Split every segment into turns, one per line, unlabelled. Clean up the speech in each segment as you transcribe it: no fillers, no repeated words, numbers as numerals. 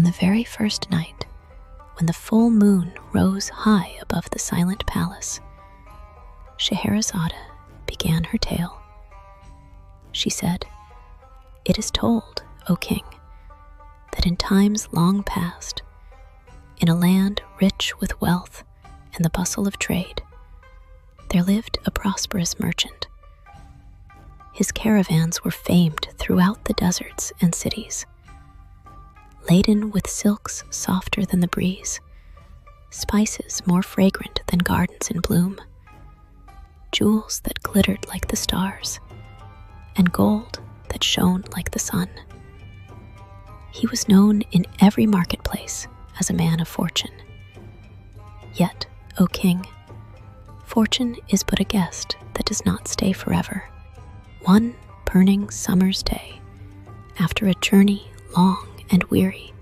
the very first night, when the full moon rose high above the silent palace, Scheherazade began her tale. She said, "It is told, O king, that in times long past, in a land rich with wealth and the bustle of trade, there lived a prosperous merchant. His caravans were famed throughout the deserts and cities, laden with silks softer than the breeze, spices more fragrant than gardens in bloom, jewels that glittered like the stars, and gold that shone like the sun. He was known in every marketplace as a man of fortune. Yet, O king, fortune is but a guest that does not stay forever. One burning summer's day, after a journey long and weary,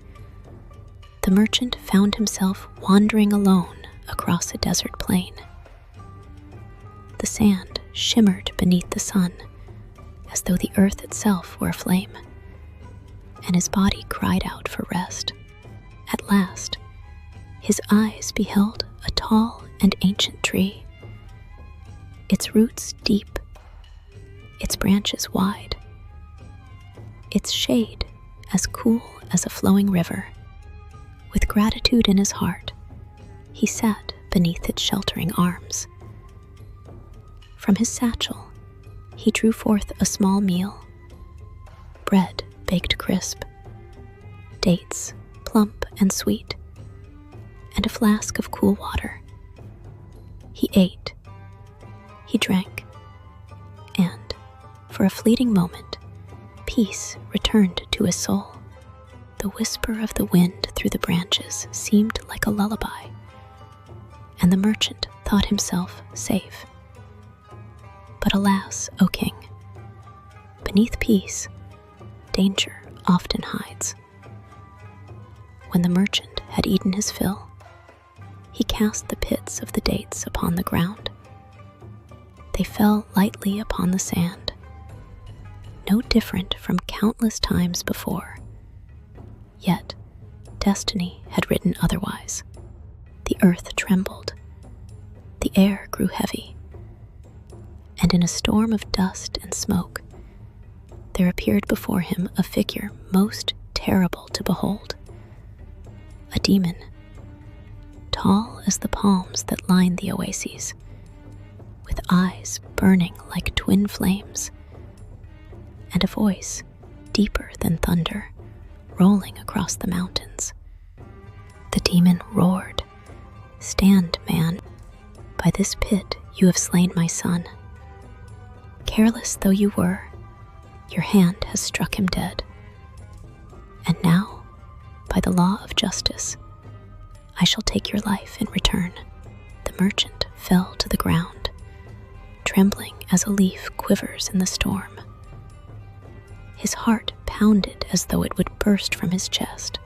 the merchant found himself wandering alone across a desert plain. The sand shimmered beneath the sun as though the earth itself were aflame, and his body cried out for rest. At last, his eyes beheld a tall and ancient tree, its roots deep, its branches wide, its shade as cool as a flowing river. With gratitude in his heart, he sat beneath its sheltering arms. From his satchel, he drew forth a small meal, bread baked crisp, dates plump and sweet, and a flask of cool water. He ate, he drank, and, for a fleeting moment, peace returned to his soul. The whisper of the wind through the branches seemed like a lullaby, and the merchant thought himself safe. But alas, O king, beneath peace, danger often hides. When the merchant had eaten his fill, he cast the pits of the dates upon the ground. They fell lightly upon the sand, no different from countless times before. Yet, destiny had written otherwise. The earth trembled, the air grew heavy, and in a storm of dust and smoke, there appeared before him a figure most terrible to behold. A demon, tall as the palms that line the oases, with eyes burning like twin flames, and a voice deeper than thunder, rolling across the mountains. The demon roared, "Stand, man! By this pit you have slain my son. Careless though you were, your hand has struck him dead. And now, by the law of justice, I shall take your life in return." The merchant fell to the ground, trembling as a leaf quivers in the storm. His heart pounded as though it would burst from his chest,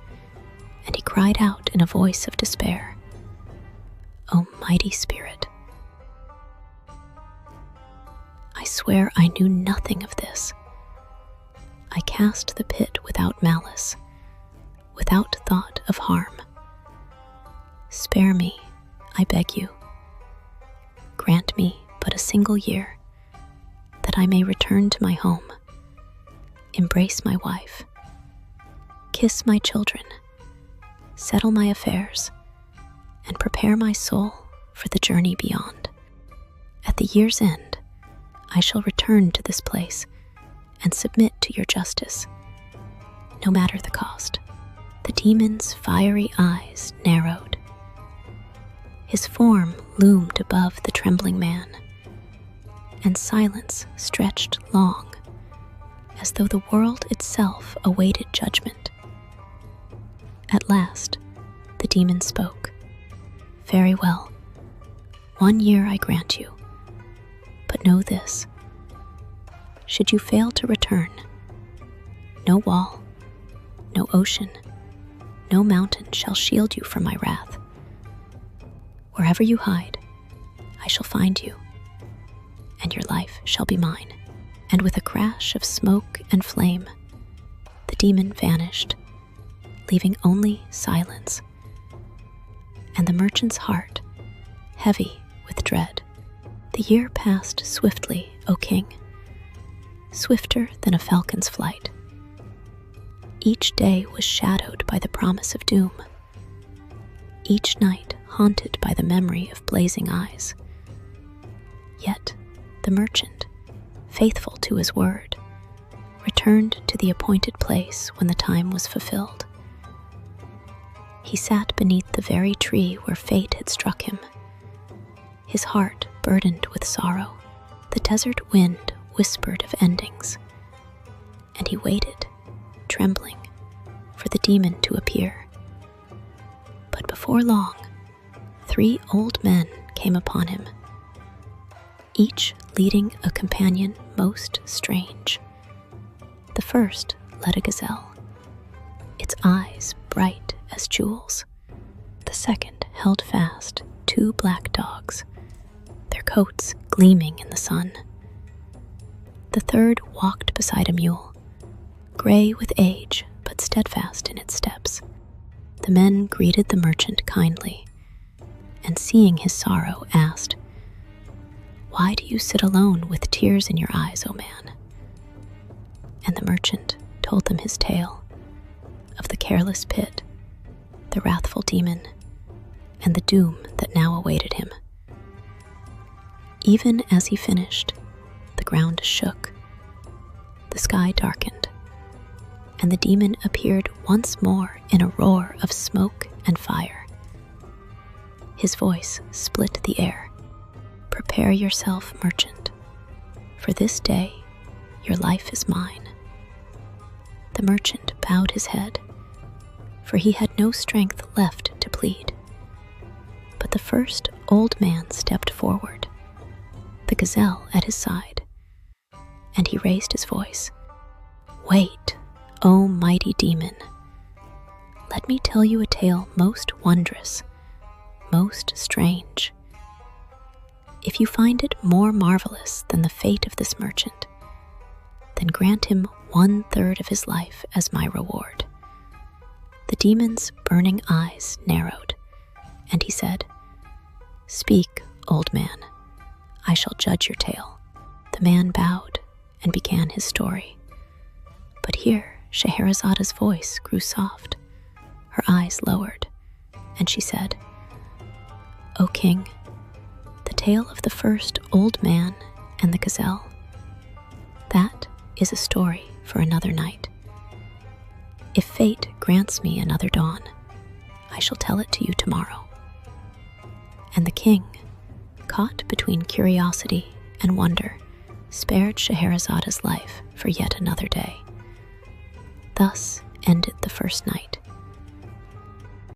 and he cried out in a voice of despair, "O mighty spirit, I swear I knew nothing of this. I cast the pit without malice, without thought of harm. Spare me, I beg you. Grant me but a single year, that I may return to my home, embrace my wife, kiss my children, settle my affairs, and prepare my soul for the journey beyond. At the year's end, I shall return to this place and submit to your justice, no matter the cost." The demon's fiery eyes narrowed. His form loomed above the trembling man, and silence stretched long, as though the world itself awaited judgment. At last, the demon spoke. "Very well, 1 year I grant you, but know this. Should you fail to return, no wall, no ocean, no mountain shall shield you from my wrath. Wherever you hide, I shall find you, and your life shall be mine." And with a crash of smoke and flame, the demon vanished, leaving only silence, and the merchant's heart heavy with dread. The year passed swiftly, O king, swifter than a falcon's flight. Each day was shadowed by the promise of doom, each night haunted by the memory of blazing eyes. Yet the merchant, faithful to his word, returned to the appointed place when the time was fulfilled. He sat beneath the very tree where fate had struck him, his heart burdened with sorrow. The desert wind whispered of endings, and he waited, trembling, for the demon to appear. But before long, 3 old men came upon him, each leading a companion most strange. The first led a gazelle, its eyes bright as jewels. The second held fast 2 black dogs, their coats gleaming in the sun. The third walked beside a mule, gray with age but steadfast in its steps. The men greeted the merchant kindly, and seeing his sorrow, asked, "Why do you sit alone with tears in your eyes, O man?" And the merchant told them his tale of the careless pit, the wrathful demon, and the doom that now awaited him. Even as he finished, the ground shook, the sky darkened, and the demon appeared once more in a roar of smoke and fire. His voice split the air. "Prepare yourself, merchant, for this day your life is mine." The merchant bowed his head, for he had no strength left to plead. But the first old man stepped forward, the gazelle at his side, and he raised his voice. "Wait, O mighty demon, let me tell you a tale most wondrous, most strange. If you find it more marvelous than the fate of this merchant, then grant him 1/3 of his life as my reward." The demon's burning eyes narrowed, and he said, "Speak, old man, I shall judge your tale." The man bowed and began his story. But here Scheherazade's voice grew soft, her eyes lowered, and she said, "O king, the tale of the first old man and the gazelle, that is a story for another night. If fate grants me another dawn, I shall tell it to you tomorrow." And the king, caught between curiosity and wonder, spared Scheherazade's life for yet another day. Thus ended the first night.